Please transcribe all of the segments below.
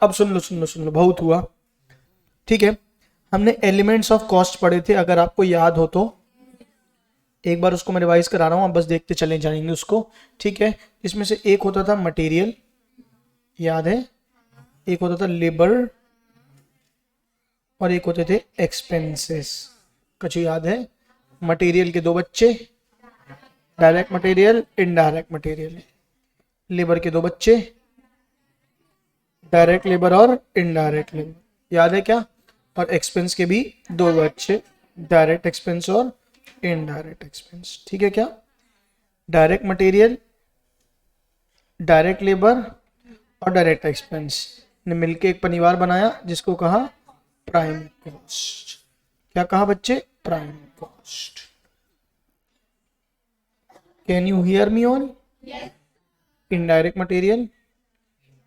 अब सुन लो बहुत हुआ, ठीक है। हमने एलिमेंट्स ऑफ कॉस्ट पढ़े थे, अगर आपको याद हो तो एक बार उसको मैं रिवाइज करा रहा हूं, आप बस देखते चले जाएंगे उसको, ठीक है। इसमें से एक होता था मटेरियल, याद है, एक होता था लेबर और एक होते थे एक्सपेंसेस। कुछ याद है? मटेरियल के दो बच्चे, direct material, indirect material. Labour के दो बच्चे, डायरेक्ट लेबर और इनडायरेक्ट लेबर, याद है क्या? और एक्सपेंस के भी दो बच्चे, डायरेक्ट एक्सपेंस और इनडायरेक्ट एक्सपेंस, ठीक है क्या? डायरेक्ट मटेरियल, डायरेक्ट लेबर और डायरेक्ट एक्सपेंस ने मिलकर एक परिवार बनाया जिसको कहा प्राइम कॉस्ट। क्या कहा बच्चे? Prime cost. Can you hear me all? Indirect material,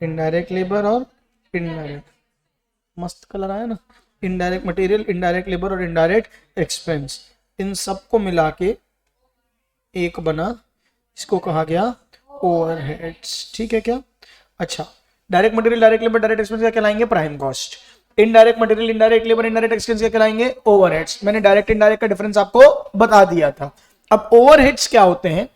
indirect labour और इनडायरेक्ट, मस्त कलर आया ना, इनडायरेक्ट मटेरियल, इनडायरेक्ट लेबर और इनडायरेक्ट एक्सपेंस, इन सबको मिला के एक बना, इसको कहा गया ओवरहेड्स, ठीक है क्या? अच्छा, direct material, direct labour, direct expense क्या कहलाएंगे? Prime cost. Indirect material, indirect labour, indirect expense क्या कहलाएंगे? ओवरहेड्स। मैंने डायरेक्ट इनडायरेक्ट का डिफरेंस आपको बता दिया था। अब ओवरहेड्स क्या होते हैं?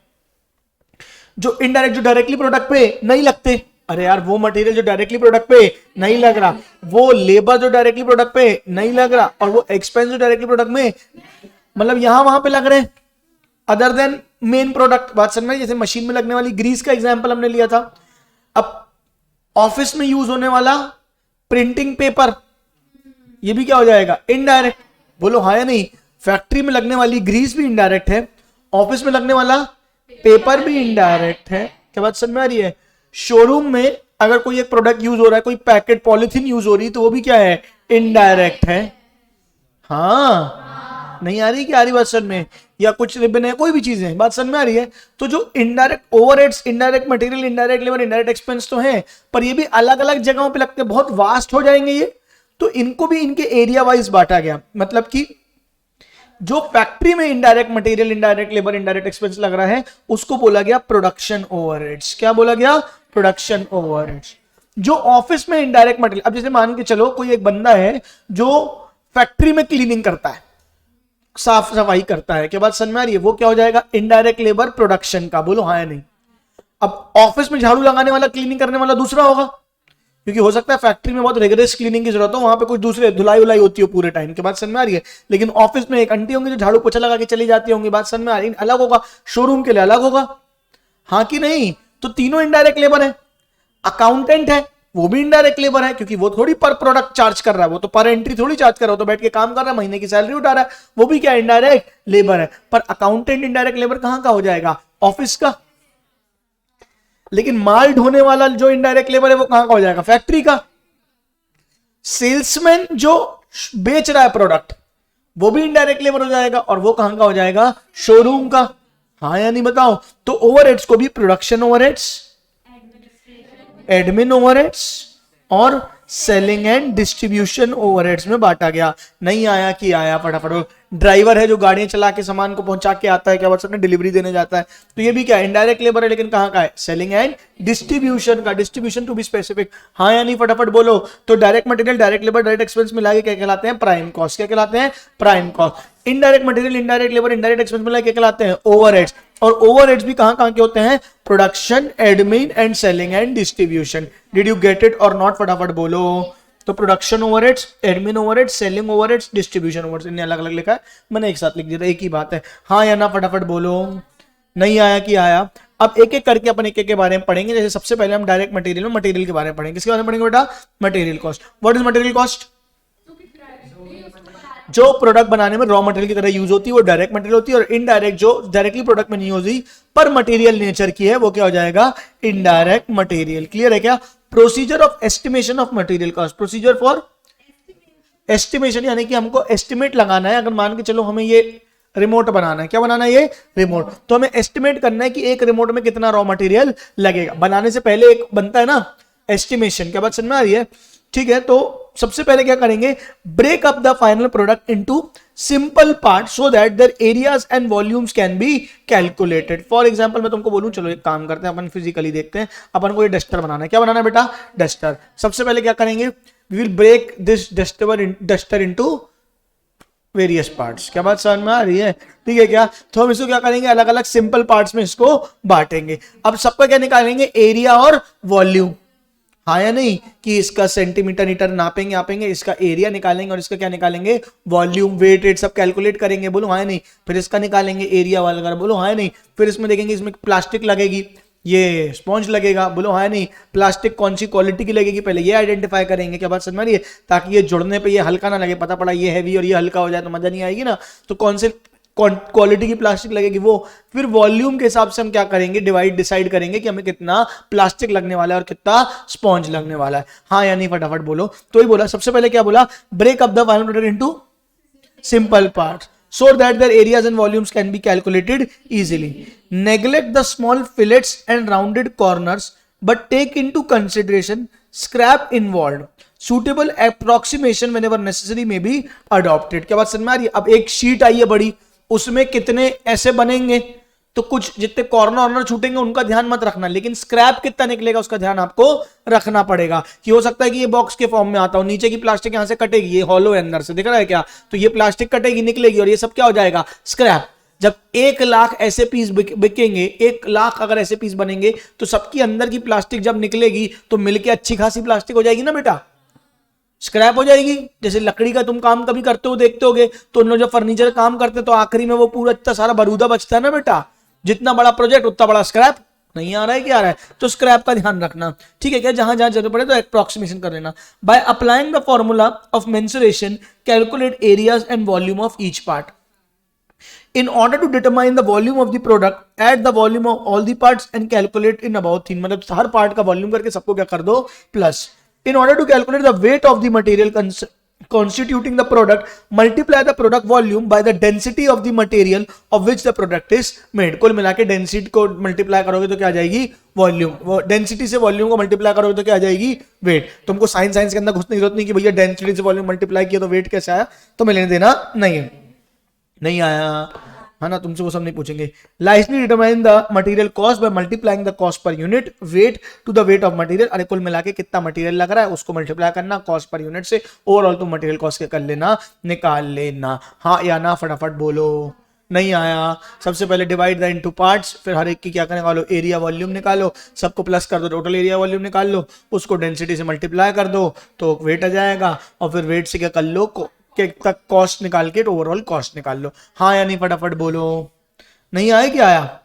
जो इनडायरेक्ट, जो डायरेक्टली प्रोडक्ट पे नहीं लगते। अरे यार, वो मटेरियल जो डायरेक्टली प्रोडक्ट पे नहीं लग रहा, वो लेबर जो डायरेक्टली प्रोडक्ट पे नहीं लग रहा, और वो एक्सपेंस जो डायरेक्टली प्रोडक्ट में, मतलब यहां वहां पे लग रहे हैं, अदर देन मेन प्रोडक्ट। बात समझ में? जैसे मशीन में लगने वाली ग्रीस का एग्जांपल हमने लिया था। अब ऑफिस में यूज होने वाला प्रिंटिंग पेपर, ये भी क्या हो जाएगा? इनडायरेक्ट। बोलो हाँ या नहीं? फैक्ट्री में लगने वाली ग्रीस भी इनडायरेक्ट है, ऑफिस में लगने वाला पेपर भी इनडायरेक्ट है। क्या बात समझ में आ रही है? शोरूम में अगर कोई एक प्रोडक्ट यूज हो रहा है, कोई पैकेट पॉलिथीन यूज हो रही है, तो वो भी क्या है? इनडायरेक्ट है। हाँ, नहीं आ रही? क्या आ रही बात समझ में? या कुछ रिबन है, कोई भी चीज है, बात समझ में आ रही है? तो जो indirect overheads, indirect material, indirect labour, indirect expense तो है, पर ये भी अलग अलग जगहों पे लगते हैं, बहुत वास्ट हो जाएंगे ये, तो इनको भी इनके एरिया वाइज बांटा गया। मतलब कि जो फैक्ट्री में indirect material, indirect labour, indirect expense लग रहा है, उसको बोला गया प्रोडक्शन ओवरहेड्स। क्या बोला गया? Production overheads. जो ऑफिस में इनडायरेक्ट मटेरियल, अब जैसे मान के चलो कोई एक बंदा है जो फैक्ट्री में क्लीनिंग करता है, साफ सफाई करता है, क्या बात समझ में आ रही है? वो क्या हो जाएगा? इनडायरेक्ट लेबर प्रोडक्शन का। बोलो हाँ या नहीं? अब ऑफिस में झाड़ू लगाने वाला, क्लीनिंग करने वाला दूसरा होगा, क्योंकि हो सकता है फैक्ट्री में बहुत रिगरस क्लीनिंग की जरूरत हो, वहां पे कुछ दूसरे धुलाई उलाई होती हो पूरे टाइम, के बात समझ में आ रही है? लेकिन ऑफिस में एक आंटी होंगी जो झाड़ू पोछा लगा के चली जाती होंगी, बात समझ में आ रही है? अलग होगा, शोरूम के लिए अलग होगा, हाँ कि नहीं? तो तीनों इनडायरेक्ट लेबर है। अकाउंटेंट है, वो भी इनडायरेक्ट लेबर है, क्योंकि वो थोड़ी पर प्रोडक्ट चार्ज कर रहा है, वो तो पर एंट्री थोड़ी चार्ज कर रहा है, वो तो बैठ के काम कर रहा है, महीने की सैलरी उठा रहा है, वो भी क्या? इनडायरेक्ट लेबर है। पर अकाउंटेंट इनडायरेक्ट लेबर कहां का हो जाएगा? ऑफिस का। लेकिन माल ढोने वाला जो इनडायरेक्ट लेबर है वो कहां का हो जाएगा? फैक्ट्री का। सेल्समैन जो बेच रहा है प्रोडक्ट, वो भी इनडायरेक्ट लेबर हो जाएगा, और वो कहां का हो जाएगा? शोरूम का। हाँ या नहीं बताओ? तो ओवरहेड्स को भी प्रोडक्शन ओवरहेड्स, एडमिन ओवरहेड्स और सेलिंग एंड डिस्ट्रीब्यूशन ओवरहेड्स में बांटा गया। नहीं आया कि आया फटाफट? ड्राइवर है जो गाड़ियां चला के सामान को पहुंचा के आता है, क्या बात समझ, डिलीवरी देने जाता है, तो ये भी क्या? इनडायरेक्ट लेबर है, लेकिन कहां का है? सेलिंग एंड डिस्ट्रीब्यूशन का। Distribution to be specific. हाँ या नहीं फटाफट बोलो? तो direct material, direct labour, direct expense मिला के क्या कहलाते हैं? Prime cost. क्या कहलाते हैं? Prime cost. Indirect material, indirect labour, indirect expense मिला के क्या कहलाते हैं? ओवरहेड्स। और ओवरहेड्स भी कहां के होते हैं? Production, admin and selling and distribution. Did you get it और नॉट? फटाफट बोलो। तो production overheads, admin overheads, selling overheads, distribution overheads, इन्हें अलग अलग लिखा है, मैंने एक साथ लिख दिया था, एक ही बात है। हाँ या ना फटाफट बोलो? नहीं आया कि आया? अब एक एक करके अपन एक एक के बारे में पढ़ेंगे। जैसे सबसे पहले हम डायरेक्ट मटेरियल में मटेरियल के बारे में पढ़ेंगे। किसके बारे में पढ़ेंगे बेटा? Material cost. What is material cost? जो प्रोडक्ट बनाने में रॉ मटेरियल की तरह यूज होती है वो डायरेक्ट मटेरियल होती है, और इनडायरेक्ट जो डायरेक्टली प्रोडक्ट में नहीं होती पर मटेरियल नेचर की है वो क्या हो जाएगा? Indirect material. क्लियर है क्या? Procedure of estimation of material cost. Procedure for estimation यानी कि हमको एस्टिमेट लगाना है। अगर मान के चलो हमें ये रिमोट बनाना है, क्या बनाना है? ये रिमोट। तो हमें एस्टिमेट करना है कि एक रिमोट में कितना रॉ मटेरियल लगेगा। बनाने से पहले एक बनता है ना एस्टिमेशन। क्या बात समझ में आ रही है? ठीक है, तो सबसे पहले क्या करेंगे, break up the final product into simple part so that their areas and volumes can be calculated. For example मैं तुमको बोलूं, चलो एक काम करते हैं, अपन फिजिकली देखते हैं, अपन को ये डस्टर बनाना है। क्या बनाना है बेटा? डस्टर। सबसे पहले क्या करेंगे, we will break this duster into various parts. क्या बात समझ में आ रही है? ठीक है क्या? तो हम इसको क्या करेंगे, अलग अलग सिंपल पार्ट्स में इसको बांटेंगे। अब सबका क्या निकालेंगे, एरिया और वॉल्यूम, हाँ या नहीं, कि इसका सेंटीमीटर मीटर नापेंगे नापेंगे, इसका एरिया निकालेंगे और इसका क्या निकालेंगे, वॉल्यूम, वेट रेट सब कैलकुलेट करेंगे, बोलो हाँ या नहीं। फिर इसका निकालेंगे एरिया वगैरह, बोलो हाँ या नहीं। फिर इसमें देखेंगे इसमें प्लास्टिक लगेगी, ये स्पॉन्ज लगेगा, बोलो हाँ नहीं। प्लास्टिक कौन सी क्वालिटी की लगेगी, पहले ये आइडेंटिफाई करेंगे। क्या बात समझ में आ रही है? ताकि ये जुड़ने पे ये हल्का ना लगे, पता पड़ा ये हैवी और ये हल्का हो जाए तो मजा नहीं आएगी ना। तो कौन से क्वालिटी की प्लास्टिक लगेगी वो। फिर वॉल्यूम के हिसाब से हम क्या करेंगे, डिसाइड करेंगे कि हमें कितना प्लास्टिक लगने वाला है और कितना स्पॉन्ज लगने वाला है, हाँ या नहीं, फटाफट बोलो। तो ही बोला, सबसे पहले क्या बोला, break up the final product into simple parts so that their areas and volumes can be calculated easily. Neglect the small fillets and rounded corners but take into consideration scrap involved. Suitable approximation whenever necessary may be adopted. क्या बात समझ में आ रही है? अब एक sheet आई है बड़ी, उसमें कितने ऐसे बनेंगे, तो कुछ जितने कॉर्नर ऑर्नर छूटेंगे उनका ध्यान मत रखना, लेकिन स्क्रैप कितना निकलेगा उसका ध्यान आपको रखना पड़ेगा। कि हो सकता है कि ये बॉक्स के फॉर्म में आता हो, नीचे की प्लास्टिक यहां से कटेगी, ये हॉलो है अंदर से, दिख रहा है क्या? तो ये प्लास्टिक कटेगी, निकलेगी और ये सब क्या हो जाएगा, स्क्रैप। जब 1 लाख ऐसे पीस बिकेंगे, 1 लाख अगर ऐसे पीस बनेंगे, तो सबकी अंदर की प्लास्टिक जब निकलेगी तो मिलके अच्छी खासी प्लास्टिक हो जाएगी ना बेटा, स्क्रैप हो जाएगी। जैसे लकड़ी का तुम काम कभी करते हो, देखते होगे, तो उन लोग जब फर्नीचर काम करते तो आखिरी में वो पूरा इतना सारा बरूदा बचता है ना बेटा, जितना बड़ा प्रोजेक्ट उतना बड़ा स्क्रैप। नहीं आ रहा है, क्या आ रहा है? तो स्क्रैप का ध्यान रखना, ठीक है क्या? जहां जहां जरूरत पड़े तो अप्रोक्सीमेशन कर लेना। By applying the formula of mensuration calculate areas and volume of each part. In order to determine the volume of the product, add the volume of all the parts and calculate in about 3, मतलब हर part का volume करके सबको क्या कर दो, plus. In order to calculate the weight of the material constituting the product, multiply the product volume by the density of the material of which the product is made. कुल मिला के density को multiply करोगे तो क्या आ जाएगी, volume. Density से volume को मल्टीप्लाई करोगे तो क्या आ जाएगी, वेट। तुमको साइंस के अंदर घुसने की जरूरत नहीं कि भैया डेंसिटी से वॉल्यूम मल्टीप्लाई किया तो वेट कैसे आया, तो मैं लेने देना नहीं है, नहीं आया है ना, तुमसे वो सब नहीं पूछेंगे। लाइसली determine the material cost by multiplying the cost per unit weight to the weight of material. अरे कुल मिला के कितना मटेरियल लग रहा है उसको मल्टीप्लाई करना कॉस्ट पर यूनिट से, ओवरऑल तुम मटेरियल कॉस्ट के कर लेना, निकाल लेना, हाँ या ना, फटाफट बोलो। नहीं आया? सबसे पहले डिवाइड द इनटू पार्ट्स, फिर हर एक की क्या करने वालो, एरिया वॉल्यूम निकालो, सबको प्लस कर दो, टोटल एरिया वॉल्यूम निकाल लो, उसको डेंसिटी से मल्टीप्लाई कर दो तो वेट आ जाएगा, और फिर वेट से क्या कर लो, तक कॉस्ट निकाल के ओवरऑल कॉस्ट निकाल लो, हाँ या नहीं, फटाफट बोलो। नहीं आया? क्या आया?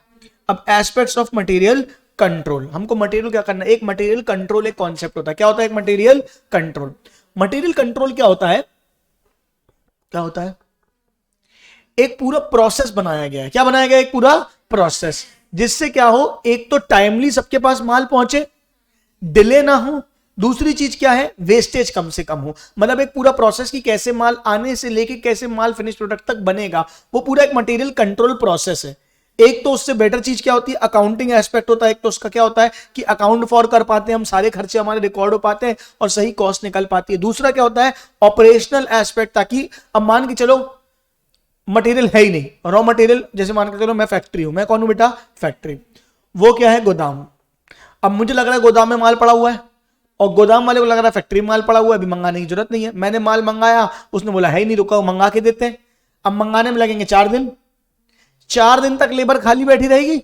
अब एस्पेक्ट्स ऑफ मटेरियल कंट्रोल, हमको मटेरियल क्या करना है, एक मटेरियल कंट्रोल एक कॉन्सेप्ट होता है। क्या होता है एक मटेरियल कंट्रोल? मटेरियल कंट्रोल क्या होता है, क्या होता है, एक पूरा प्रोसेस बनाया गया है। क्या बनाया गया? एक पूरा प्रोसेस, जिससे क्या हो, एक तो टाइमली सबके पास माल पहुंचे, डिले ना हो, दूसरी चीज क्या है, वेस्टेज कम से कम हो। मतलब एक पूरा प्रोसेस की कैसे माल आने से लेके कैसे माल फिनिश प्रोडक्ट तक बनेगा, वो पूरा एक मटेरियल कंट्रोल प्रोसेस है। एक तो उससे बेटर चीज क्या होती है, अकाउंटिंग एस्पेक्ट होता है। एक तो उसका क्या होता है कि अकाउंट फॉर कर पाते हैं हम, सारे खर्चे हमारे रिकॉर्ड हो पाते हैं और सही कॉस्ट निकल पाती है। दूसरा क्या होता है, ऑपरेशनल एस्पेक्ट, ताकि अब मान के चलो मटेरियल है ही नहीं, रॉ मटेरियल, जैसे मान के चलो मैं फैक्ट्री हूं, मैं कौन हूं बेटा, फैक्ट्री, वो क्या है, गोदाम। अब मुझे लग रहा है गोदाम में माल पड़ा हुआ है, और गोदाम वाले को लग रहा है फैक्ट्री में माल पड़ा हुआ है, अभी मंगाने की जरूरत नहीं है। मैंने माल मंगाया, उसने बोला है ही नहीं, रुका मंगा के देते हैं। अब मंगाने में लगेंगे 4 दिन, 4 दिन तक लेबर खाली बैठी रहेगी,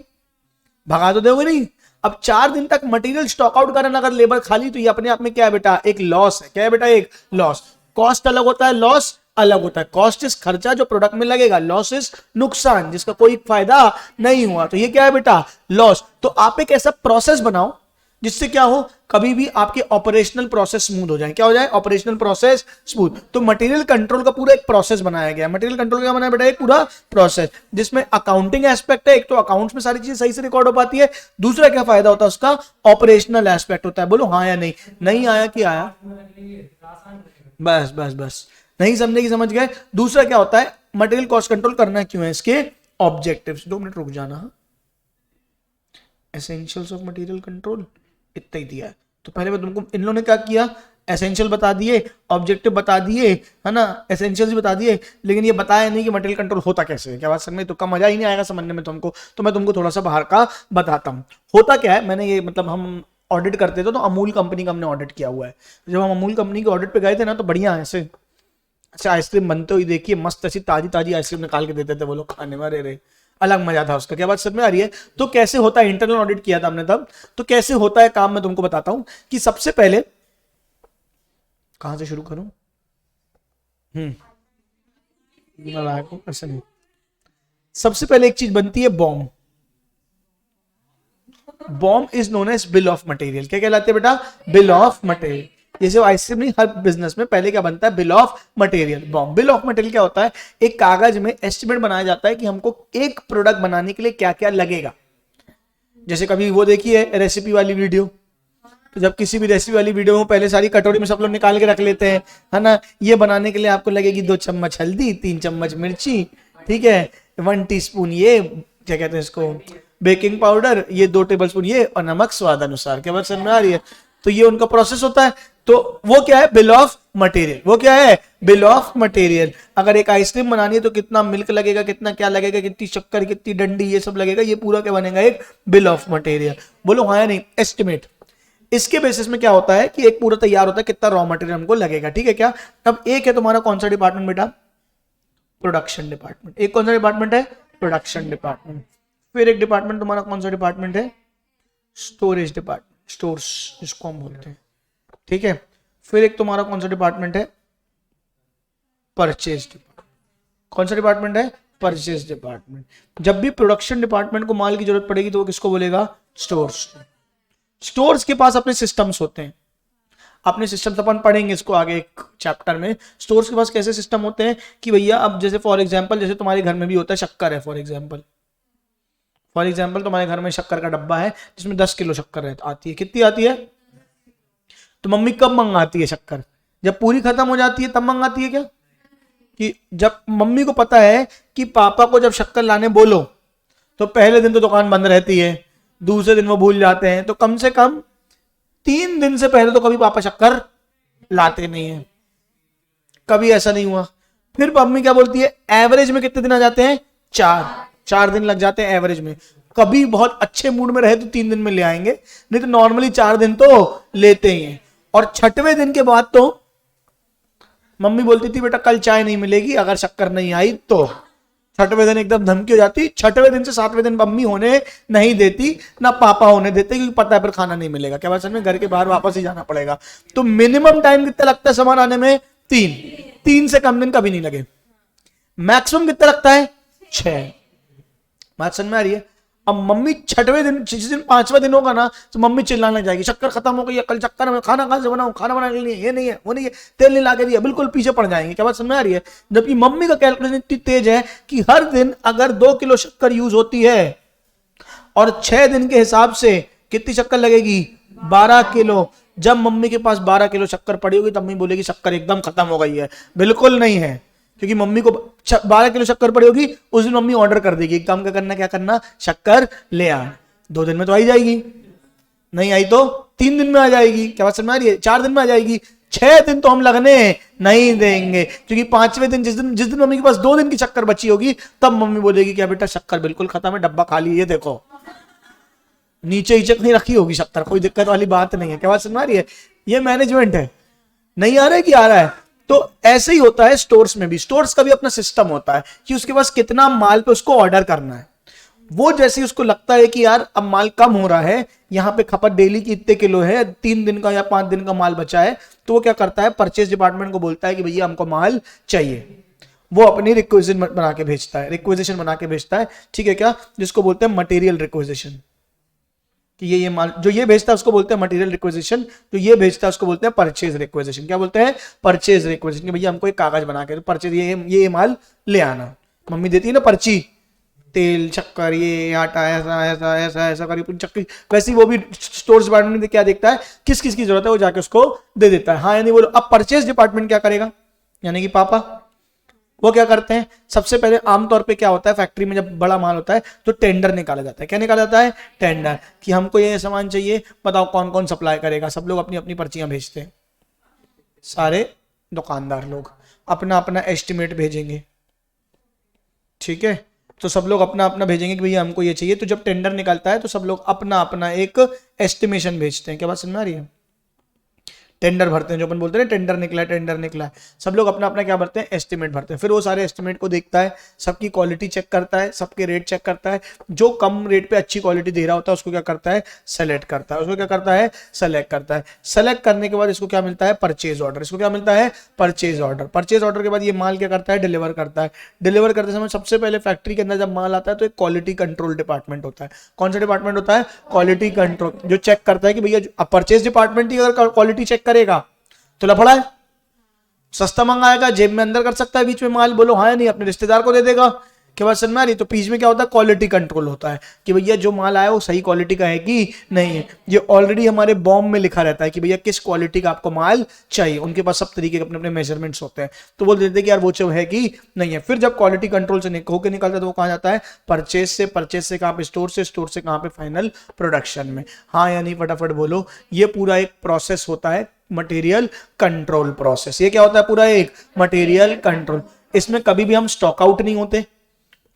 भगा तो दोगे नहीं। अब 4 दिन तक मटेरियल स्टॉक आउट करना अगर लेबर खाली, तो ये अपने आप में क्या है बेटा, एक लॉस है। क्या है बेटा, एक लॉस। कॉस्ट अलग होता है, लॉस अलग होता है। कॉस्ट इज खर्चा जो प्रोडक्ट में लगेगा, लॉस इज नुकसान जिसका कोई फायदा नहीं हुआ। तो ये क्या है बेटा, लॉस। तो आप एक ऐसा प्रोसेस बनाओ जिससे क्या हो, कभी भी आपके ऑपरेशनल प्रोसेस स्मूथ हो जाए। क्या हो जाए, ऑपरेशनल प्रोसेस स्मूथ। तो मटेरियल कंट्रोल का पूरा एक प्रोसेस बनाया गया। मटेरियल कंट्रोल क्या बनाया बेटा, एक पूरा प्रोसेस जिसमें अकाउंटिंग एस्पेक्ट है। एक तो अकाउंट्स में सारी चीजें सही से रिकॉर्ड हो पाती है, दूसरा क्या फायदा होता है उसका, ऑपरेशनल एस्पेक्ट होता है। बोलो हाँ या नहीं। नहीं आया कि आया, बस बस बस, नहीं समझे कि समझ गए। दूसरा क्या होता है, मटेरियल कॉस्ट कंट्रोल करना क्यों है, इसके ऑब्जेक्टिव्स। 2 मिनट रुक जाना। एसेंशियल्स ऑफ मटेरियल कंट्रोल इतना ही दिया है। तो पहले मैं तुमको, इन लोगों ने क्या किया, एसेंशियल बता दिए, ऑब्जेक्टिव बता दिए, है ना, एसेंशियल्स बता दिए, लेकिन ये बताया नहीं कि मटेरियल कंट्रोल होता कैसे है। क्या बात समझ में? तो का मजा ही नहीं आएगा समझने में तुमको, तो मैं तुमको थोड़ा सा बाहर का बताता हूँ। होता क्या है, मैंने ये मतलब हम ऑडिट करते थे तो अमूल कंपनी का हमने ऑडिट किया हुआ है। जब हम अमूल कंपनी के ऑडिट पे गए थे ना, तो बढ़िया ऐसे अच्छा आइसक्रीम बनते हुए देखिए, मस्त ऐसी ताजी ताजी आइसक्रीम निकाल के देते थे वो लोग खाने में, अरे अलग मजा था उसका। क्या बात समझ में आ रही है? तो कैसे होता है, इंटरनल ऑडिट किया था हमने तब, तो कैसे होता है काम मैं तुमको बताता हूं कि सबसे पहले कहां से शुरू करूं। ऐसा नहीं, सबसे पहले एक चीज बनती है BOM. BOM is known as bill of material. क्या कहलाते हैं बेटा? Bill of material. जैसे आइसक्रीम नहीं, हर बिजनेस में पहले क्या बनता है? Bill of material, BOM. Bill of material क्या होता है? एक कागज में एस्टिमेट बनाया जाता है कि हमको एक प्रोडक्ट बनाने के लिए क्या क्या लगेगा। जैसे कभी वो देखिए रेसिपी वाली वीडियो, तो जब किसी भी रेसिपी वाली वीडियो में पहले सारी कटोरी में सब लोग निकाल के रख लेते हैं, है ना, ये बनाने के लिए आपको लगेगी 2 चम्मच हल्दी, 3 चम्मच मिर्ची, ठीक है, 1 टीस्पून ये क्या कहते हैं इसको, बेकिंग पाउडर, ये 2 टेबलस्पून ये, और नमक स्वाद अनुसार। क्या बात समझ में आ रही है? तो ये उनका प्रोसेस होता है। तो वो क्या है? Bill of material. वो क्या है? Bill of material. अगर एक आइसक्रीम बनानी है तो कितना मिल्क लगेगा, कितना क्या लगेगा, कितनी शक्कर, कितनी डंडी, ये सब लगेगा, ये पूरा क्या बनेगा? एक बिल ऑफ मटेरियल। बोलो हाँ या नहीं? एस्टिमेट। इसके बेसिस में क्या होता है कि एक पूरा तैयार होता है कितना रॉ मटेरियल हमको लगेगा, ठीक है क्या? अब एक है तुम्हारा कौन सा डिपार्टमेंट बेटा? Production department. एक कौन सा डिपार्टमेंट है? Production department. फिर एक डिपार्टमेंट तुम्हारा कौन सा डिपार्टमेंट है? स्टोरेज डिपार्टमेंट, स्टोर्स जिसको हम बोलते हैं, ठीक है। फिर एक तुम्हारा कौन सा डिपार्टमेंट है? Purchase department. कौन सा डिपार्टमेंट है? Purchase department. जब भी प्रोडक्शन डिपार्टमेंट को माल की जरूरत पड़ेगी तो वो किसको बोलेगा? स्टोर्स। स्टोर्स के पास अपने सिस्टम्स होते हैं, अपने सिस्टम्स अपन पढ़ेंगे इसको आगे एक चैप्टर में। स्टोर्स के पास कैसे सिस्टम होते हैं कि भैया अब जैसे फॉर एग्जांपल, जैसे तुम्हारे घर में भी होता है, शक्कर है फॉर एग्जांपल तुम्हारे घर में शक्कर का डब्बा है जिसमें 10 किलो शक्कर आती है। कितनी आती है? तो मम्मी कब मंगाती है शक्कर? जब पूरी खत्म हो जाती है तब मंगाती है क्या? कि जब मम्मी को पता है कि पापा को जब शक्कर लाने बोलो तो पहले दिन तो दुकान बंद रहती है, दूसरे दिन वो भूल जाते हैं, तो कम से कम 3 दिन से पहले तो कभी पापा शक्कर लाते नहीं है। कभी ऐसा नहीं हुआ। फिर मम्मी क्या बोलती है? एवरेज में कितने दिन आ जाते हैं? 4 दिन लग जाते हैं एवरेज में। कभी बहुत अच्छे मूड में रहे तो 3 दिन में ले आएंगे, नहीं तो नॉर्मली 4 दिन तो लेते ही हैं। और 6वें दिन के बाद तो मम्मी बोलती थी बेटा कल चाय नहीं मिलेगी अगर शक्कर नहीं आई तो। 6वें दिन एकदम धमकी हो जाती। 6वें दिन से 7वें दिन मम्मी होने नहीं देती, ना पापा होने देते, क्योंकि पता है फिर खाना नहीं मिलेगा। क्या बात समझ में? घर के बाहर वापस ही जाना पड़ेगा। तो मिनिमम टाइम कितना लगता है सामान आने में? 3 से कम दिन कभी नहीं लगे। मैक्सिमम कितना लगता है? 6। बात समझ में आ रही है? अब मम्मी 6वें दिन, जिस दिन 5वां दिन होगा ना, तो मम्मी चिल्लाने लग जाएगी शक्कर खत्म हो गई है, कल शक्कर में खाना कहां से बनाऊं, खाना बनाने के लिए ये नहीं है, वो नहीं है, तेल नहीं ला के दिया, बिल्कुल पीछे पड़ जाएंगे। क्या बात समझ में आ रही है? जबकि मम्मी का कैलकुलेशन इतनी तेज है कि हर दिन अगर 2 किलो शक्कर यूज होती है और 6 दिन के हिसाब से कितनी शक्कर लगेगी? 12 किलो। जब मम्मी के पास 12 किलो शक्कर पड़ी होगी तब मम्मी बोलेगी शक्कर एकदम खत्म हो गई है। बिल्कुल नहीं है, क्योंकि मम्मी को 12 किलो शक्कर पड़ी होगी, उस दिन मम्मी ऑर्डर कर देगी, काम क्या करना, शक्कर ले आ। 2 दिन में तो आई जाएगी, नहीं आई तो 3 दिन में आ जाएगी। क्या बात समझ में आ रही है? 4 दिन में आ जाएगी। 6 दिन तो हम लगने नहीं देंगे, क्योंकि 5वें दिन जिस दिन मम्मी के पास 2 दिन की शक्कर बची होगी, तब मम्मी बोलेगी क्या बेटा शक्कर बिल्कुल खत्म है, डब्बा खाली, ये देखो नीचे इचक नहीं रखी होगी शक्कर, कोई दिक्कत वाली बात नहीं है। क्या बात समझ में आ रही है? ये मैनेजमेंट है। नहीं आ रहा है कि आ रहा है? तो ऐसे ही होता है स्टोर्स में भी। स्टोर्स का भी अपना सिस्टम होता है कि उसके पास कितना माल पे उसको ऑर्डर करना है। वो जैसे उसको लगता है कि यार अब माल कम हो रहा है, यहाँ पे खपत डेली की इतने किलो है, 3 दिन का या 5 दिन का माल बचा है, तो वो क्या करता है? परचेज डिपार्टमेंट को बोलता है कि भैया हमको माल चाहिए। वो अपनी रिक्वेजिशन बना के भेजता है, ठीक है क्या? जिसको बोलते हैं मटेरियल रिक्वेजिशन, कि ये माल जो ये भेजता है उसको बोलते हैं मटेरियल रिक्वेजिशन, जो ये भेजता है उसको बोलते हैं परचेज रिक्वेजिशन। क्या बोलते हैं? Purchase requisition. कि भैया हमको एक कागज बना के परचेज ये माल ले आना। मम्मी देती है ना पर्ची, तेल शक्कर ये आटा ऐसा ऐसा ऐसा ऐसा करी चक्की, वैसे ही वो भी स्टोर्स डिपार्टमेंट में क्या देखता है किस किस की जरूरत है, वो जाके उसको दे देता है। हाँ यानी बोलो। अब परचेज डिपार्टमेंट क्या करेगा? यानी कि पापा, वो क्या करते हैं? सबसे पहले आमतौर पे क्या होता है, फैक्ट्री में जब बड़ा माल होता है तो टेंडर निकाला जाता है। क्या निकाला जाता है? टेंडर, कि हमको ये सामान चाहिए, बताओ कौन कौन सप्लाई करेगा। सब लोग अपनी अपनी पर्चियां भेजते हैं। सारे दुकानदार लोग अपना अपना एस्टिमेट भेजेंगे, ठीक है। तो सब लोग अपना अपना भेजेंगे कि भैया हमको ये चाहिए। तो जब टेंडर निकलता है तो सब लोग अपना अपना एक एस्टिमेशन भेजते हैं। क्या बात समझ में आ रही है? टेंडर भरते हैं, जो अपन बोलते हैं टेंडर निकला है, टेंडर निकला है। सब लोग अपना अपना क्या भरते हैं? एस्टिमेट भरते हैं। फिर वो सारे एस्टिमेट को देखता है, सबकी क्वालिटी चेक करता है, सबके रेट चेक करता है। जो कम रेट पे अच्छी क्वालिटी दे रहा होता है उसको क्या करता है? सेलेक्ट करता है। उसको क्या करता है? सेलेक्ट करता है। सेलेक्ट करने के बाद इसको क्या मिलता है? Purchase order. इसको क्या मिलता है? Purchase order. परचेज ऑर्डर के बाद ये माल क्या करता है? डिलीवर करता है। डिलीवर करते समय सबसे पहले फैक्ट्री के अंदर जब माल आता है तो एक क्वालिटी कंट्रोल डिपार्टमेंट होता है। कौन सा डिपार्टमेंट होता है? क्वालिटी कंट्रोल, जो चेक करता है कि भैया परचेज डिपार्टमेंट ही अगर क्वालिटी चेक करेगा तो लफड़ा है। सस्ता मंगाएगा, जेब में अंदर कर सकता है बीच में माल, बोलो हाँ या नहीं, अपने रिश्तेदार को दे देगा। क्या बात समझ में आ रही? तो बीच में क्या होता है? क्वालिटी कंट्रोल होता है कि भैया जो माल आया वो सही क्वालिटी का है कि नहीं है। ये ऑलरेडी हमारे बॉम्ब में लिखा रहता है कि भैया किस क्वालिटी का आपको माल चाहिए। उनके पास सब तरीके के अपने अपने मेजरमेंट्स होते हैं, तो बोल देते हैं कि यार वो है कि नहीं है। फिर जब क्वालिटी कंट्रोल से होकर निकलता है तो वो कहाँ जाता है? परचेज से। परचेज से कहाँ पे? स्टोर से। स्टोर से कहाँ पे? फाइनल प्रोडक्शन में। हाँ या नहीं फटाफट बोलो। ये पूरा एक प्रोसेस होता है मटेरियल कंट्रोल प्रोसेस। ये क्या होता है? पूरा एक मटेरियल कंट्रोल। इसमें कभी भी हम स्टॉक आउट नहीं होते।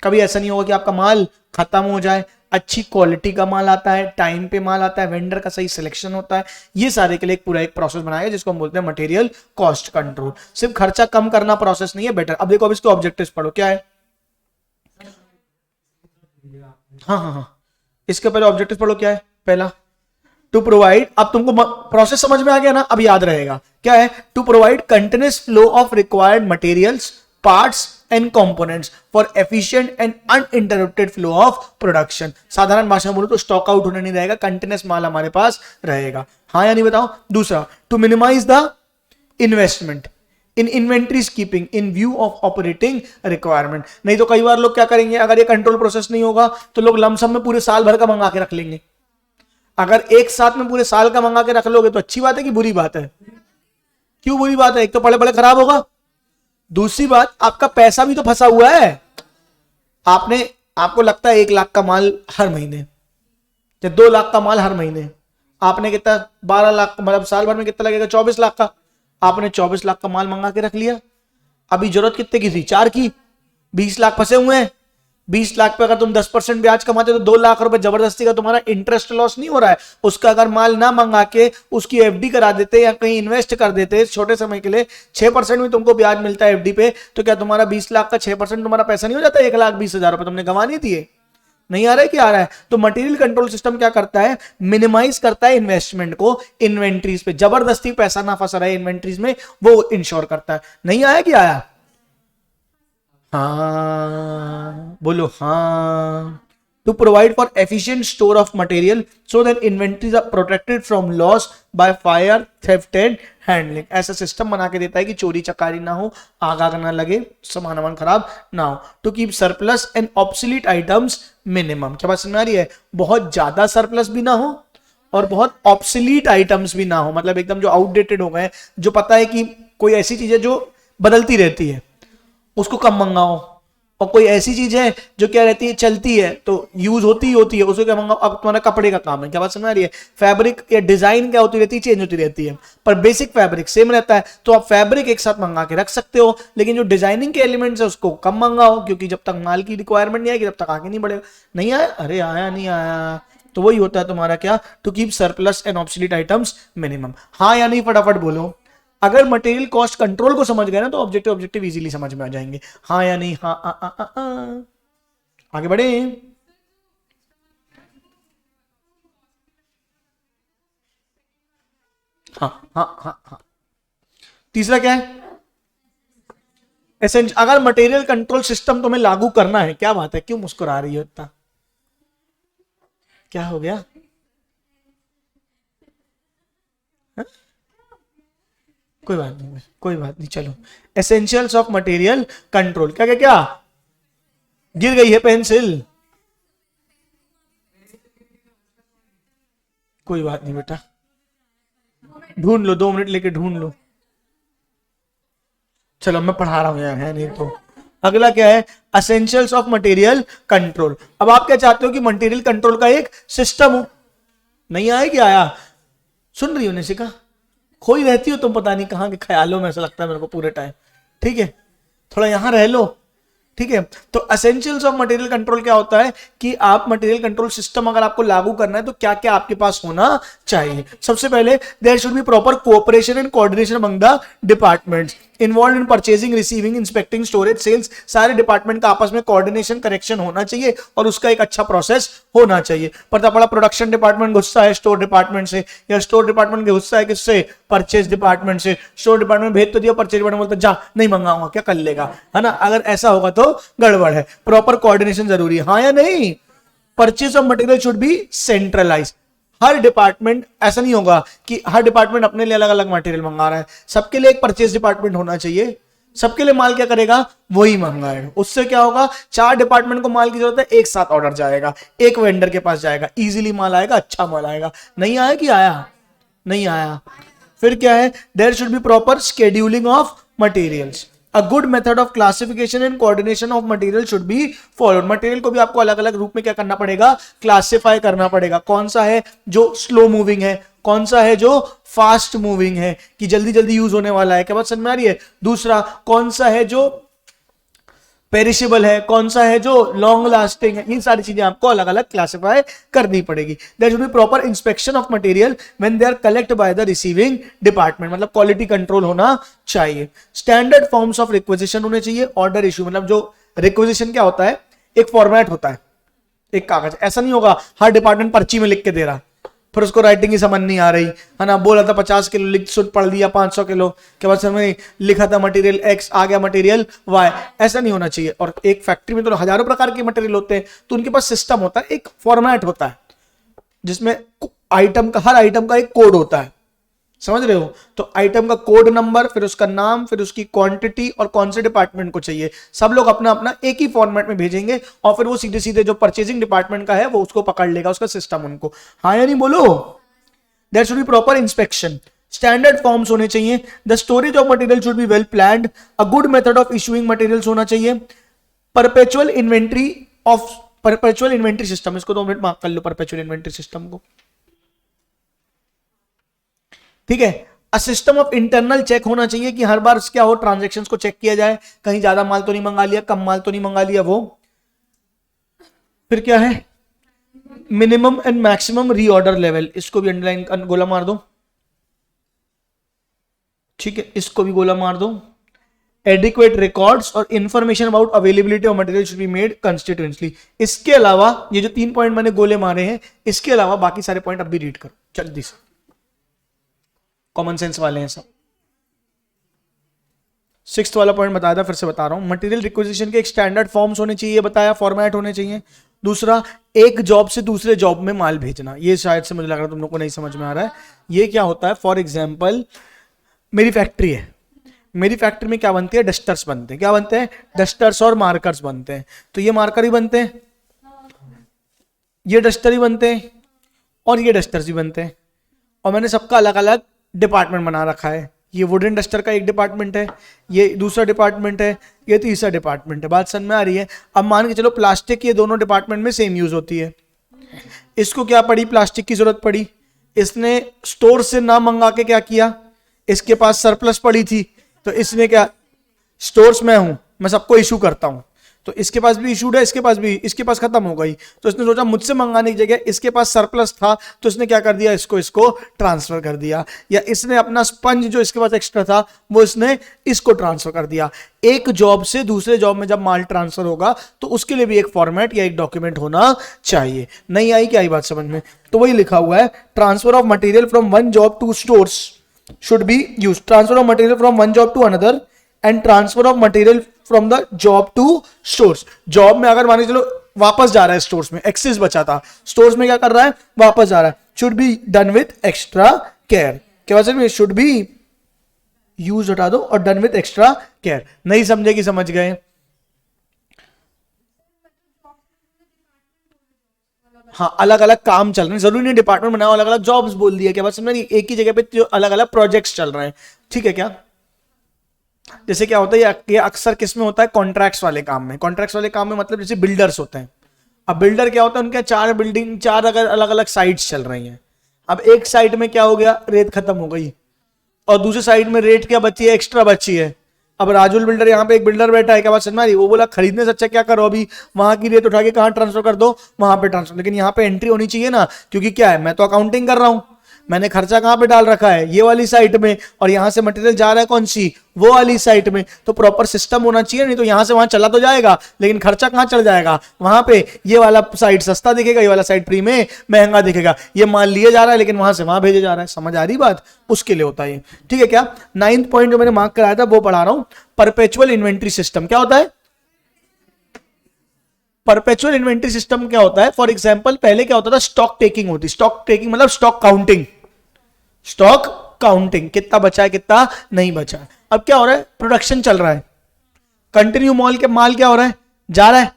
कभी ऐसा नहीं होगा कि आपका माल खत्म हो जाए। अच्छी क्वालिटी का माल आता है, टाइम पे माल आता है, वेंडर का सही सिलेक्शन होता है। ये सारे के लिए एक पूरा एक प्रोसेस बनाया जिसको हम बोलते हैं मटेरियल कॉस्ट कंट्रोल। सिर्फ खर्चा कम करना प्रोसेस नहीं है, बेटर। अब देखो, अब इसके ऑब्जेक्टिव्स पढ़ो, क्या है? हाँ हाँ हाँ, इसके पहले ऑब्जेक्टिव पढ़ो, क्या है? पहला टू प्रोवाइड। अब तुमको प्रोसेस समझ में आ गया ना? अब याद रहेगा क्या है? To provide continuous flow of required materials, parts and components for efficient and uninterrupted flow of production. साधारण भाषा में बोलो तो स्टॉक आउट होने नहीं रहेगा, कंटिन्यूअस माल हमारे पास रहेगा। हाँ या नहीं बताओ? दूसरा, to minimise the investment in inventories keeping in view of operating requirement. नहीं तो कई बार लोग क्या करेंगे, अगर ये कंट्रोल प्रोसेस नहीं होगा तो लोग लमसम में पूरे साल भर का मंगा के रख लेंगे। अगर एक साथ में पूरे साल का मंगा के रख लोगे तो अच्छी बात है कि बुरी बात है? क्यों बुरी बात है? एक तो पड़े पड़े खराब होगा, दूसरी बात आपका पैसा भी तो फंसा हुआ है। आपको लगता है 1 लाख का माल हर महीने या 2 लाख का माल हर महीने, आपने कितना 12 लाख, मतलब साल भर में कितना लगेगा? 24 लाख का। आपने 24 लाख का माल मंगा के रख लिया। अभी जरूरत कितने की थी? 4 की। 20 लाख फंसे हुए हैं। 20 लाख पे अगर तुम 10% ब्याज कमाते हो तो 2 लाख रुपए जबरदस्ती का तुम्हारा इंटरेस्ट लॉस नहीं हो रहा है? उसका अगर माल ना मंगा के उसकी एफडी करा देते या कहीं इन्वेस्ट कर देते छोटे समय के लिए, 6% में तुमको ब्याज मिलता है एफडी पे, तो क्या तुम्हारा 20 लाख का 6% तुम्हारा पैसा नहीं हो जाता? 1,20,000 रुपए तुमने गंवा नहीं दिए? नहीं आ रहा है कि आ रहा है? तो मटेरियल कंट्रोल सिस्टम क्या करता है? मिनिमाइज करता है इन्वेस्टमेंट को इन्वेंट्रीज पे। जबरदस्ती पैसा ना फंसा रहे इन्वेंट्रीज में, वो इंश्योर करता है। नहीं आया कि आया? हाँ बोलो हाँ। To provide for efficient store of material so that inventories are protected from loss by fire, theft and handling. ऐसा सिस्टम बना के देता है कि चोरी चकारी ना हो, आग ना लगे, सामान वामान खराब ना हो। To keep surplus and obsolete items minimum. क्या बात समझ में आ रही है? बहुत ज्यादा सरप्लस भी ना हो और बहुत ऑब्सोलीट आइटम्स भी ना हो, मतलब एकदम जो आउटडेटेड हो गए, जो पता है कि कोई ऐसी चीज है जो बदलती रहती है, उसको कम मंगाओ। और कोई ऐसी चीज है जो क्या रहती है, चलती है, तो यूज होती ही होती है, उसको क्या मंगाओ। अब तुम्हारा कपड़े का काम है, क्या बात समझ आ रही है? फैब्रिक या डिजाइन क्या होती रहती है? चेंज होती रहती है, पर बेसिक फैब्रिक सेम रहता है। तो आप फैब्रिक एक साथ मंगा के रख सकते हो, लेकिन जो डिजाइनिंग के एलिमेंट्स है उसको कम मंगाओ, क्योंकि जब तक माल की रिक्वायरमेंट नहीं आएगी तब तक आगे नहीं बढ़ेगा। नहीं आया? अरे आया नहीं आया? तो वही होता है तुम्हारा क्या? To keep surplus and obsolete items minimum. हाँ या नहीं फटाफट बोलो। अगर मटेरियल कॉस्ट कंट्रोल को समझ गए ना तो ऑब्जेक्टिव इजीली समझ में आ जाएंगे। हाँ या नहीं? हाँ आगे बढ़े। हाँ। तीसरा क्या है? अगर मटेरियल कंट्रोल सिस्टम तुम्हें लागू करना है, क्या बात है, क्यों मुस्कुरा रही हो इतना? क्या हो गया? हा? कोई बात नहीं, कोई बात नहीं, चलो। Essentials of material control. क्या क्या क्या? गिर गई है पेंसिल? कोई बात नहीं बेटा, ढूंढ लो, 2 मिनट लेके ढूंढ लो। चलो मैं पढ़ा रहा हूं यार, है नहीं तो। अगला क्या है? Essentials of material control. अब आप क्या चाहते हो कि मटेरियल कंट्रोल का एक सिस्टम हो। नहीं आया कि आया? सुन रही हो निशिका? खोई रहती हो तुम पता नहीं कहाँ के ख्यालों में, ऐसा लगता है मेरे को पूरे टाइम। ठीक है, थोड़ा यहाँ रह लो। ठीक है, तो एसेंशियल्स ऑफ मटेरियल कंट्रोल क्या होता है कि आप मटेरियल कंट्रोल सिस्टम अगर आपको लागू करना है तो क्या क्या आपके पास होना चाहिए। सबसे पहले there should be proper cooperation and coordination among the departments involve in purchasing, receiving, inspecting, storage, sales. सारे डिपार्टमेंट का आपस में कोऑर्डिनेशन, करेक्शन होना चाहिए और उसका एक अच्छा प्रोसेस होना चाहिए। पता पड़ा प्रोडक्शन डिपार्टमेंट गुस्सा है स्टोर डिपार्टमेंट से, या स्टोर डिपार्टमेंट के गुस्सा है किससे, परचेज डिपार्टमेंट से। स्टोर डिपार्टमेंट भेज तो दिया, परचेज डिपार्टमेंट बोलता जा नहीं मंगाऊंगा, क्या कर लेगा, है ना। अगर ऐसा होगा तो गड़बड़ है। प्रॉपर कोऑर्डिनेशन जरूरी है, हाँ या नहीं। Purchase of material should be centralize. हर डिपार्टमेंट, ऐसा नहीं होगा कि हर डिपार्टमेंट अपने लिए अलग अलग मटेरियल मंगा रहा है, सबके लिए एक परचेज डिपार्टमेंट होना चाहिए। सबके लिए माल क्या करेगा, वही मंगाएगा। उससे क्या होगा, 4 डिपार्टमेंट को माल की जरूरत है, एक साथ ऑर्डर जाएगा, एक वेंडर के पास जाएगा, इजीली माल आएगा, अच्छा माल आएगा। नहीं आया कि आया, नहीं आया। फिर क्या है, there should be proper scheduling of materials. A good method of classification and coordination of material should be followed. Material को भी आपको अलग अलग रूप में क्या करना पड़ेगा, क्लासिफाई करना पड़ेगा। कौन सा है जो स्लो मूविंग है, कौन सा है जो फास्ट मूविंग है कि जल्दी जल्दी यूज होने वाला है, क्या बात समझ में आ रही है। दूसरा, कौन सा है जो पेरिशेबल है, कौन सा है जो लॉन्ग लास्टिंग है। ये सारी चीजें आपको अलग अलग क्लासिफाई करनी पड़ेगी। There should be proper inspection of material when they are collect by the receiving department, मतलब क्वालिटी कंट्रोल होना चाहिए। स्टैंडर्ड फॉर्म्स ऑफ रिक्वेजिशन होने चाहिए। ऑर्डर इशू, मतलब जो रिक्वेजिशन क्या होता है, एक फॉर्मेट होता है, एक कागज। ऐसा नहीं होगा हर डिपार्टमेंट पर्ची में लिख के दे रहा, फिर उसको राइटिंग ही समझ नहीं आ रही, है ना। बोला था 50 किलो, लिख सुन पढ़ दिया 500 किलो के बाद समय लिखा था मटेरियल एक्स, आ गया मटेरियल वाई। ऐसा नहीं होना चाहिए। और एक फैक्ट्री में तो हजारों प्रकार के मटेरियल होते हैं, तो उनके पास सिस्टम होता है, एक फॉर्मेट होता है जिसमें आइटम का, हर आइटम का एक कोड होता है, समझ रहे हो। तो आइटम का कोड नंबर, फिर उसका नाम, फिर उसकी क्वांटिटी और कौन से डिपार्टमेंट को चाहिए, सब लोग अपना अपना एक ही फॉर्मेट में भेजेंगे और फिर वो सीधे सीधे जो परचेजिंग डिपार्टमेंट का है वो उसको पकड़ लेगा, उसका सिस्टम उनको। हाँ या नहीं बोलो। There should be proper inspection. Standard forms होने चाहिए। The storage of material should be well planned. A good method of issuing materials होना चाहिए। परपेचुअल इन्वेंट्री सिस्टम, इसको 2 मिनट मार्क कर लो, परपेचुअल इन्वेंट्री सिस्टम को। ठीक है। A system of internal check होना चाहिए कि हर बार क्या हो, ट्रांजैक्शंस को चेक किया जाए, कहीं ज्यादा माल तो नहीं मंगा लिया, कम माल तो नहीं मंगा लिया वो। फिर क्या है, minimum and maximum reorder level, इसको भी अंडरलाइन गोला मार दो। ठीक है, इसको भी गोला मार दो। एडिक्वेट रिकॉर्ड्स और information about availability of material should be made constituently. इसके अलावा ये जो 3 पॉइंट मैंने गोले मारे हैं, इसके अलावा बाकी सारे पॉइंट अब भी रीड करो जल्दी से, कॉमन सेंस वाले हैं सब। 6th वाला पॉइंट बताया था, फिर से बता रहा हूं। मटेरियल रिक्वेजिशन के एक स्टैंडर्ड फॉर्म्स होने चाहिए, बताया, फॉर्मेट होने चाहिए। दूसरा, एक जॉब से दूसरे जॉब में माल भेजना। ये शायद से मुझे लग रहा है तुम लोग को नहीं समझ में आ रहा है। ये क्या होता है, फॉर एग्जाम्पल मेरी फैक्ट्री है, मेरी फैक्ट्री में क्या बनती है, डस्टर्स बनते हैं। क्या बनते हैं, डस्टर्स और मार्कर्स बनते हैं। तो ये मार्कर ही बनते हैं, ये डस्टर ही बनते हैं और ये डस्टर्स भी बनते हैं। और मैंने सबका अलग अलग डिपार्टमेंट बना रखा है। ये वुडन डस्टर का एक डिपार्टमेंट है, ये दूसरा डिपार्टमेंट है, ये तीसरा डिपार्टमेंट है। बात समझ में आ रही है। अब मान के चलो प्लास्टिक ये दोनों डिपार्टमेंट में सेम यूज होती है। इसको क्या पड़ी, प्लास्टिक की जरूरत पड़ी, इसने स्टोर से ना मंगा के क्या किया, इसके पास सरप्लस पड़ी थी, तो इसने क्या, स्टोर्स में हूं मैं, सबको इशू करता हूं, तो इसके पास भी इशूड है, इसके पास भी, इसके पास खत्म हो गई, तो इसने सोचा मुझसे मंगाने की जगह इसके पास सरप्लस था, तो इसने क्या कर दिया, इसको ट्रांसफर कर दिया। या इसने अपना स्पंज जो इसके पास एक्स्ट्रा था वो इसने इसको ट्रांसफर कर दिया। एक जॉब से दूसरे जॉब में जब माल ट्रांसफर होगा तो उसके लिए भी एक फॉर्मेट या एक डॉक्यूमेंट होना चाहिए। नहीं आई क्या आई बात समझ में, तो वही लिखा हुआ है, transfer of material from one job to stores should be used. Transfer of material from one job to another and transfer of material from the job to stores. Job में अगर मानिए चलो वापस जा रहा है स्टोर्स में, एक्सेस बचा था, स्टोर्स में क्या कर रहा है, वापस जा रहा है, should be done with extra care। क्या बात है, should be यूज हटा दो और डन विथ एक्स्ट्रा केयर। नहीं समझे कि समझ गए। हाँ, अलग अलग काम चल रहे हैं, जरूरी नहीं डिपार्टमेंट बनाओ, अलग अलग जॉब्स बोल दिया, क्या बात समझ, एक ही जगह पे जो अलग अलग प्रोजेक्ट्स चल रहे हैं। ठीक है क्या, जैसे क्या होता है, ये अक्सर किस में होता है, कॉन्ट्रैक्ट्स वाले काम में। कॉन्ट्रैक्ट्स वाले काम में मतलब जैसे बिल्डर्स होते हैं। अब बिल्डर क्या होता है, उनके 4 बिल्डिंग, 4 अगर अलग अलग साइट्स चल रही हैं। अब एक साइट में क्या हो गया, रेत खत्म हो गई, और दूसरी साइड में रेट क्या बची है, एक्स्ट्रा बची है। अब राजुल बिल्डर, यहाँ पे एक बिल्डर बैठा है, क्या बात समझ में आ रही? वो बोला खरीदने से अच्छा क्या करो, अभी वहां की रेट उठा के कहाँ ट्रांसफर कर दो, वहां पे ट्रांसफर। लेकिन यहाँ पे एंट्री होनी चाहिए ना, क्योंकि क्या है, मैं तो अकाउंटिंग कर रहा हूं, मैंने खर्चा कहां पे डाल रखा है, ये वाली साइट में, और यहां से मटेरियल जा रहा है कौन सी, वो वाली साइट में। तो प्रॉपर सिस्टम होना चाहिए, नहीं तो यहां से वहां चला तो जाएगा लेकिन खर्चा कहां चल जाएगा, वहां पे ये वाला साइट सस्ता दिखेगा, ये वाला साइट फ्री में महंगा दिखेगा। ये माल लिया जा रहा है लेकिन वहां से वहां भेजा जा रहा है। समझ आ रही बात? उसके लिए होता है ये, ठीक है क्या? 9th पॉइंट जो मैंने मार्क कराया था वो पढ़ा रहा हूं, परपेचुअल इन्वेंट्री सिस्टम। क्या होता है परपेचुअल इन्वेंट्री सिस्टम? क्या होता है, फॉर एग्जाम्पल पहले क्या होता था, स्टॉक टेकिंग होती। स्टॉक टेकिंग मतलब स्टॉक काउंटिंग, स्टॉक काउंटिंग, कितना बचा है कितना नहीं बचा है। अब क्या हो रहा है, प्रोडक्शन चल रहा है, कंटिन्यू मॉल के माल क्या हो रहा है, जा रहा है,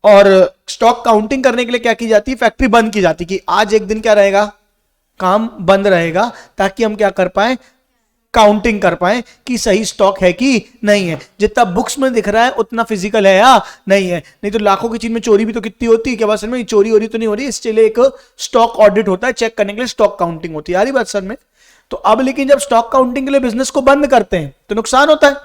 और स्टॉक काउंटिंग करने के लिए क्या की जाती है, फैक्ट्री बंद की जाती है कि आज एक दिन क्या रहेगा, काम बंद रहेगा, ताकि हम क्या कर पाए, काउंटिंग कर पाए कि सही स्टॉक है कि नहीं है। जितना बुक्स में दिख रहा है उतना फिजिकल है या नहीं है, नहीं तो लाखों की चीज में चोरी भी तो कितनी होती है, क्या बात सर में, चोरी हो रही तो नहीं हो रही, इसके लिए एक स्टॉक ऑडिट होता है, चेक करने के लिए स्टॉक काउंटिंग होती है। आ रही बात सर में? तो अब लेकिन जब स्टॉक काउंटिंग के लिए बिजनेस को बंद करते हैं तो नुकसान होता है,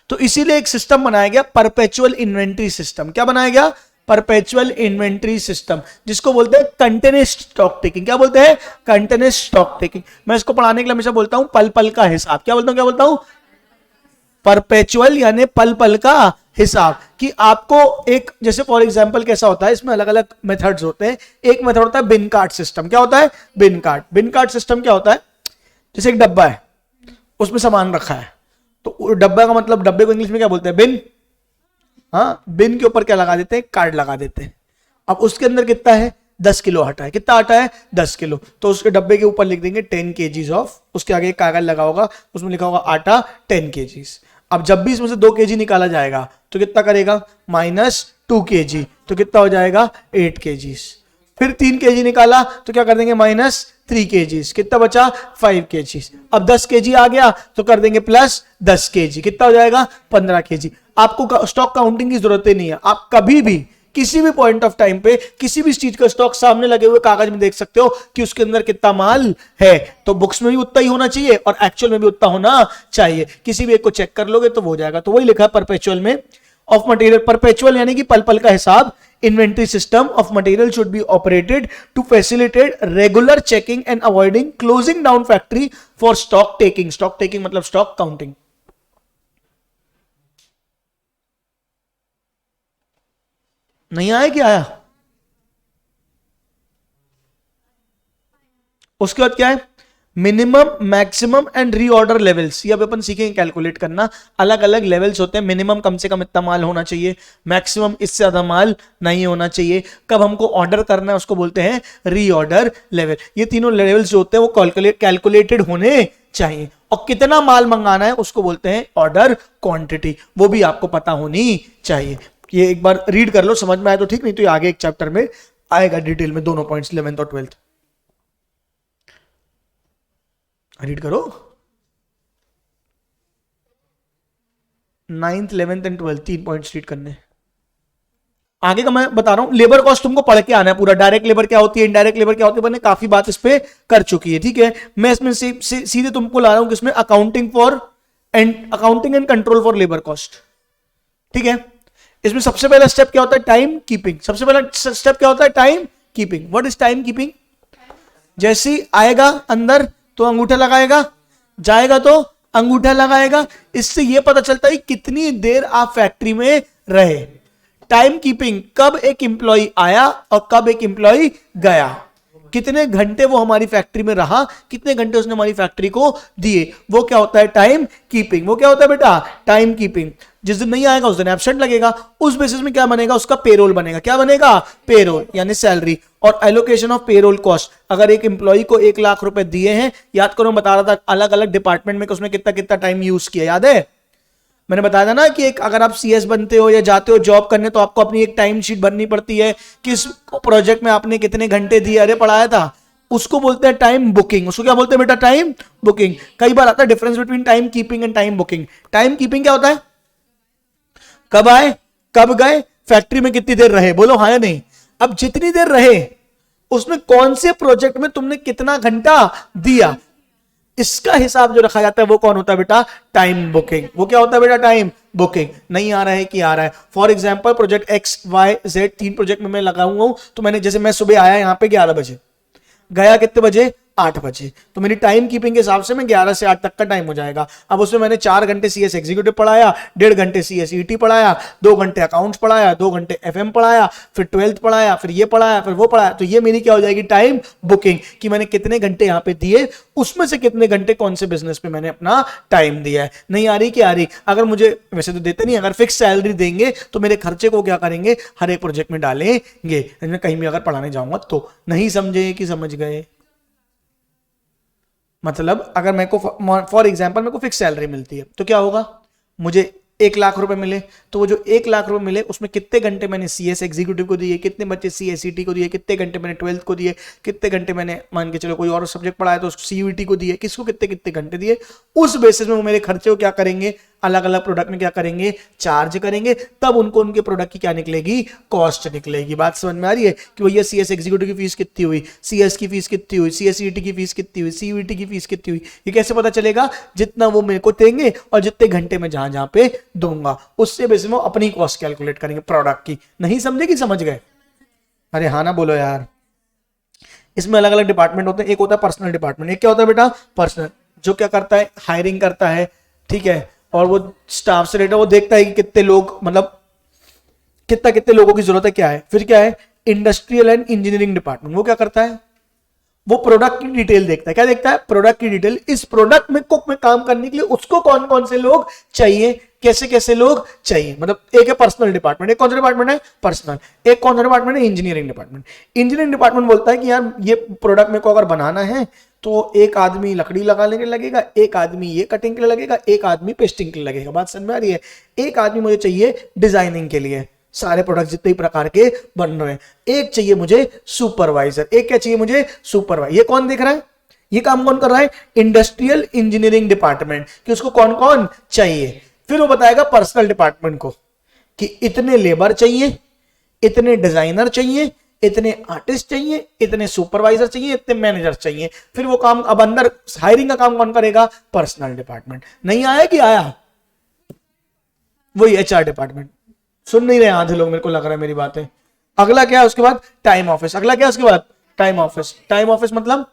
तो इसीलिए एक सिस्टम बनाया गया, परपेचुअल इन्वेंट्री सिस्टम। क्या बनाया गया, परपेचुअल इन्वेंट्री सिस्टम, जिसको बोलते हैं कंटिन्यूअस स्टॉक टेकिंग। क्या बोलते हैं, कंटिन्यूअस स्टॉक टेकिंग। मैं इसको पढ़ाने के लिए हमेशा बोलता हूं पल पल का हिसाब। क्या बोलता हूं, क्या बोलता हूं, परपेचुअल यानी पल पल का हिसाब। कि आपको एक, जैसे फॉर एग्जांपल कैसा होता है, इसमें अलग अलग मेथड्स होते हैं। एक मेथड होता है बिन कार्ड सिस्टम। क्या होता है, बिन कार्ड। बिन कार्ड सिस्टम क्या होता है, जैसे एक डब्बा है, उसमें सामान रखा है, तो डब्बा का मतलब, डब्बे को इंग्लिश में क्या बोलते हैं, बिन। हाँ, बिन के ऊपर क्या लगा देते हैं, कार्ड लगा देते हैं। अब उसके अंदर कितना है, 10 किलो आटा है। कितना आटा है, 10 किलो। तो उसके डब्बे के ऊपर लिख देंगे 10 kgs ऑफ, उसके आगे एक कागज लगा होगा, उसमें लिखा होगा आटा 10 kgs। अब जब भी इसमें से 2 kg निकाला जाएगा तो कितना करेगा, -2 kg, तो कितना हो जाएगा, 8 kgs। फिर 3 kg निकाला तो क्या कर देंगे, -3 kgs, कितना बचा, 5 kgs। अब 10 kg आ गया तो कर देंगे +10 kg, कितना हो जाएगा, 15 kg। आपको स्टॉक काउंटिंग की जरूरत ही नहीं है, आप कभी भी किसी भी पॉइंट ऑफ टाइम पे किसी भी चीज का स्टॉक सामने लगे हुए कागज में देख सकते हो कि उसके अंदर कितना माल है। तो बुक्स में भी उतना ही होना चाहिए और एक्चुअल में भी उतना होना चाहिए। किसी भी एक को चेक कर लोगे तो वो हो जाएगा। तो वही लिखा है परपेचुअल में, ऑफ मटेरियल। परपेचुअल यानी कि पल पल का हिसाब। Inventory system of material should be operated to facilitate regular checking and avoiding closing down factory for stock taking. Stock taking मतलब स्टॉक काउंटिंग। नहीं आया, क्या आया? उसके बाद क्या है, minimum, maximum and reorder levels. ये अब अपन सीखेंगे कैलकुलेट करना। अलग अलग लेवल्स होते हैं। मिनिमम कम से कम इतना माल होना चाहिए, मैक्सिमम इससे ज्यादा माल नहीं होना चाहिए। कब हमको ऑर्डर करना है उसको बोलते हैं रीऑर्डर लेवल। ये तीनों लेवल्स जो होते हैं वो कैलकुलेटेड होने चाहिए। और कितना माल मंगाना है उसको बोलते हैं ऑर्डर क्वांटिटी, वो भी आपको पता होनी चाहिए। ये एक बार रीड कर लो, समझ में आए तो ठीक, नहीं तो आगे एक चैप्टर में आएगा डिटेल में दोनों पॉइंट्स, 11th और 12th। रीड करो, 9th 11th and 12th 3 points read करने। आगे का मैं बता रहा हूं, लेबर कॉस्ट तुमको पढ़ के आना है पूरा। डायरेक्ट लेबर क्या होती है, इनडायरेक्ट लेबर क्या होती है, मैंने काफी बात इस पे कर चुकी है, ठीक है। मैं इसमें सीधे तुमको ला रहा हूं किसमें, accounting and control for labour cost, ठीक है। इसमें सबसे पहला स्टेप क्या होता है, टाइम कीपिंग। सबसे पहला स्टेप क्या होता है, time keeping. What is time keeping? जैसे ही आएगा अंदर तो अंगूठा लगाएगा, जाएगा तो अंगूठा लगाएगा। इससे यह पता चलता है कितनी देर आप फैक्ट्री में रहे। टाइम कीपिंग, कब एक एम्प्लॉय आया और कब एक एम्प्लॉय गया, कितने घंटे वो हमारी फैक्ट्री में रहा, कितने घंटे उसने हमारी फैक्ट्री को दिए, वो क्या होता है, टाइम कीपिंग। वो क्या होता है बेटा, टाइम कीपिंग। जिस दिन नहीं आएगा उस दिन एब्सेंट लगेगा। उस बेसिस में क्या बनेगा, उसका पेरोल बनेगा। क्या बनेगा, पेरोल यानी सैलरी। और एलोकेशन ऑफ पेरोल कॉस्ट, अगर एक एम्प्लॉय को 1 लाख रुपए दिए हैं, याद करो बता रहा था अलग अलग डिपार्टमेंट में उसने कितना कितना टाइम यूज किया, याद है मैंने बताया था ना कि एक अगर आप सीएस बनते हो या जाते हो जॉब करने तो आपको अपनी एक टाइम शीट भरनी पड़ती है, किस प्रोजेक्ट में आपने कितने घंटे दिए। अरे पढ़ाया था, उसको बोलते हैं टाइम बुकिंग। उसको क्या बोलते हैं बेटा, टाइम बुकिंग। कई बार आता है difference between time keeping and time booking. Time keeping क्या होता है, कब आए कब गए, फैक्ट्री में कितनी देर रहे, बोलो हाँ या नहीं। अब जितनी देर रहे उसमें कौन से प्रोजेक्ट में तुमने कितना घंटा दिया, इसका हिसाब जो रखा जाता है वो कौन होता है बेटा, टाइम बुकिंग। वो क्या होता है बेटा, टाइम बुकिंग। नहीं आ रहा है कि आ रहा है। For example project XYZ 3 project में मैं लगा हुआ हूं, तो मैंने जैसे मैं सुबह आया यहाँ पे 11 बजे, गया कितने बजे, 8 बजे, तो मेरी टाइम कीपिंग के हिसाब से मैं 11 से 8 तक का टाइम हो जाएगा। अब उसमें मैंने 4 घंटे CS एग्जीक्यूटिव पढ़ाया, 1.5 घंटे CS ET पढ़ाया, 2 घंटे अकाउंट्स पढ़ाया, 2 घंटे FM पढ़ाया, फिर 12th पढ़ाया, फिर ये पढ़ाया, फिर वो पढ़ाया। तो ये मेरी क्या हो जाएगी, टाइम बुकिंग, कि मैंने कितने घंटे यहाँ पे दिए, उसमें से कितने घंटे कौन से बिजनेस पे मैंने अपना टाइम दिया है। नहीं आ रही कि आ रही। अगर मुझे, वैसे तो देते नहीं, अगर फिक्स सैलरी देंगे तो मेरे खर्चे को क्या करेंगे, हर एक प्रोजेक्ट में डालेंगे। मैं कहीं भी अगर पढ़ाने जाऊंगा तो। नहीं समझे कि समझ गए? मतलब अगर मेरे को फॉर एग्जाम्पल मेरे को फिक्स सैलरी मिलती है तो क्या होगा, मुझे 1 लाख रुपए मिले, तो वो जो 1 लाख रुपए मिले उसमें कितने घंटे मैंने CS एग्जीक्यूटिव को दिए, कितने बच्चे CS ET को दिए, कितने घंटे मैंने 12th को दिए, कितने घंटे मैंने मान के चलो कोई और सब्जेक्ट पढ़ाया तो CUET को दिए, किसको कितने कितने घंटे दिए, उस बेसिस में वो मेरे खर्चे को क्या करेंगे, अलग अलग प्रोडक्ट में क्या करेंगे, चार्ज करेंगे। तब उनको उनके प्रोडक्ट की क्या निकलेगी, कॉस्ट निकलेगी। बात समझ में आ रही है कि भैया CS एग्जीक्यूटिव की फीस कितनी हुई, CS की फीस कितनी हुई, CS ET की फीस कितनी हुई, CUET की फीस कितनी हुई। ये कैसे पता चलेगा, जितना वो मेरे को देंगे और जितने घंटे में जहां जहां पे दूंगा, उससे बेसिस में अपनी कॉस्ट कैलकुलेट करेंगे प्रोडक्ट की। नहीं समझे कि समझ गए? अरे हाँ ना बोलो यार। इसमें अलग अलग डिपार्टमेंट होते हैं। एक होता है पर्सनल डिपार्टमेंट। एक क्या होता है बेटा, पर्सनल, जो क्या करता है, हायरिंग करता है, ठीक है, और वो स्टाफ से रिलेटेड वो देखता है कि कितने लोग, मतलब कितने लोगों की जरूरत है, क्या है। फिर क्या है, इंडस्ट्रियल एंड इंजीनियरिंग डिपार्टमेंट, वो क्या करता है, वो प्रोडक्ट की डिटेल देखता है। क्या देखता है, प्रोडक्ट की डिटेल। इस प्रोडक्ट में कुक में काम करने के लिए उसको कौन कौन से लोग चाहिए, कैसे कैसे लोग चाहिए। मतलब एक है पर्सनल डिपार्टमेंट, एक कौन सा डिपार्टमेंट है, पर्सनल। एक कौन सा डिपार्टमेंट है, इंजीनियरिंग डिपार्टमेंट। इंजीनियरिंग डिपार्टमेंट बोलता है कि यार ये प्रोडक्ट मेरे को अगर बनाना है तो एक आदमी लकड़ी लगाने के लिए लगेगा, एक आदमी ये कटिंग के लिए लगेगा, एक आदमी पेस्टिंग के लिए लगेगा। बात समझ में आ रही है? एक आदमी मुझे चाहिए डिजाइनिंग के लिए, सारे प्रोडक्ट जितने ही प्रकार के बन रहे हैं। एक चाहिए मुझे सुपरवाइजर। एक क्या चाहिए मुझे, सुपरवाइजर। ये कौन देख रहा है, ये काम कौन कर रहा है, इंडस्ट्रियल इंजीनियरिंग डिपार्टमेंट, कि उसको कौन कौन चाहिए। फिर वो बताएगा पर्सनल डिपार्टमेंट को कि इतने लेबर चाहिए, इतने डिजाइनर चाहिए, इतने आर्टिस्ट चाहिए, इतने सुपरवाइजर चाहिए, इतने मैनेजर चाहिए। फिर वो काम, अब अंदर हायरिंग का काम कौन करेगा, पर्सनल डिपार्टमेंट। नहीं आया कि आया, वही HR डिपार्टमेंट। सुन नहीं रहे आधे लोग, मेरे को लग रहा है मेरी बातें। अगला क्या है उसके बाद, टाइम ऑफिस। अगला क्या है उसके बाद, टाइम ऑफिस। टाइम ऑफिस मतलब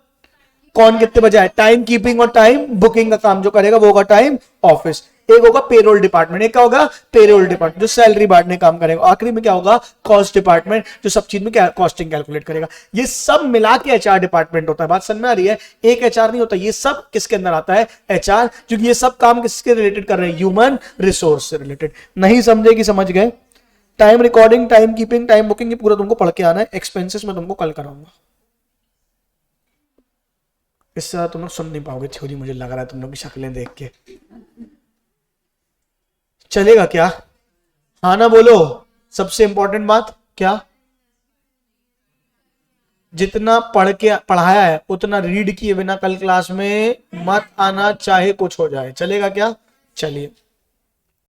कौन कितने बजे आए, टाइम कीपिंग और टाइम बुकिंग का काम जो करेगा वो होगा टाइम ऑफिस। एक होगा पेरोल डिपार्टमेंट। एक क्या होगा, पेरोल डिपार्टमेंट, जो सैलरी बांटने काम करेगा। आखिरी में क्या होगा, कॉस्ट डिपार्टमेंट, जो सब चीज में क्या कॉस्टिंग कैलकुलेट करेगा। ये सब मिला के HR डिपार्टमेंट होता है। बात समझ में आ रही है? एक HR नहीं होता, ये सब किसके अंदर आता है, HR, क्योंकि ये सब काम किसके रिलेटेड कर रहे हैं, ह्यूमन रिसोर्स से रिलेटेड। नहीं समझे कि समझ गए? Time recording, time keeping, time booking, ये पूरा तुमको पढ़ के आना है। एक्सपेंसेस में तुमको कल कराऊंगा। इससे ज्यादा तुम लोग सुन नहीं पाओगे थ्योरी, मुझे लग रहा है तुम लोग की शक्लें देख के। चलेगा क्या? हाँ ना बोलो। सबसे इंपॉर्टेंट बात क्या, जितना पढ़ के पढ़ाया है उतना रीड किए बिना कल क्लास में मत आना, चाहे कुछ हो जाए। चलेगा क्या? चलिए।